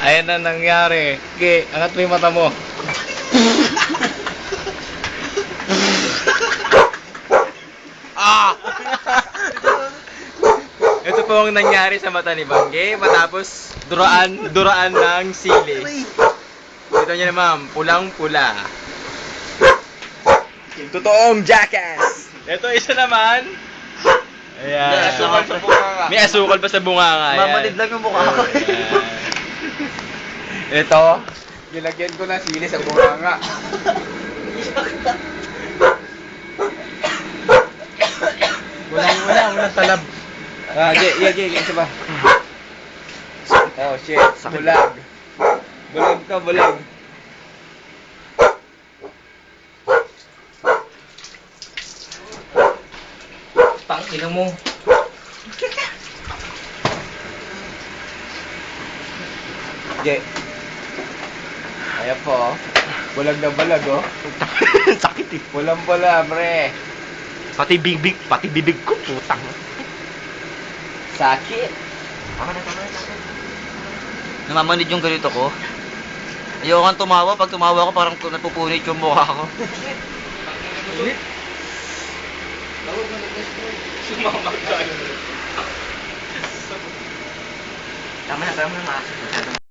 Ayan na nangyari. Okay, angat mo yung mata mo. Ah! Ito po ang nangyari sa mata ni Bangge matapos duraan ng sili. Ito niyo na ma'am, pulang-pula. Totoong jackass! Ito isa naman. Ayan. May asukal sa bunganga. May asukal pa sa bunganga. Ayan. Mamanid lang yung mukha ko. Ayan. Ito, nilagyan ko ng sili sa bunganga. Walang talab. Ah, isa ba? Oh, shit. Bulag. Bulag ka, bulag. Tangina mo. Ge. Ayan po, oh. Bulag na bulag, oh. Sakit eh. Pulang-pula, pre. Pati bibig ko, putang. Sakit. Tama na. Namamanid yung ganito ko. Ayoko kang tumawa. Pag tumawa ko, parang napupunit yung mukha ko. Tama na, masyado.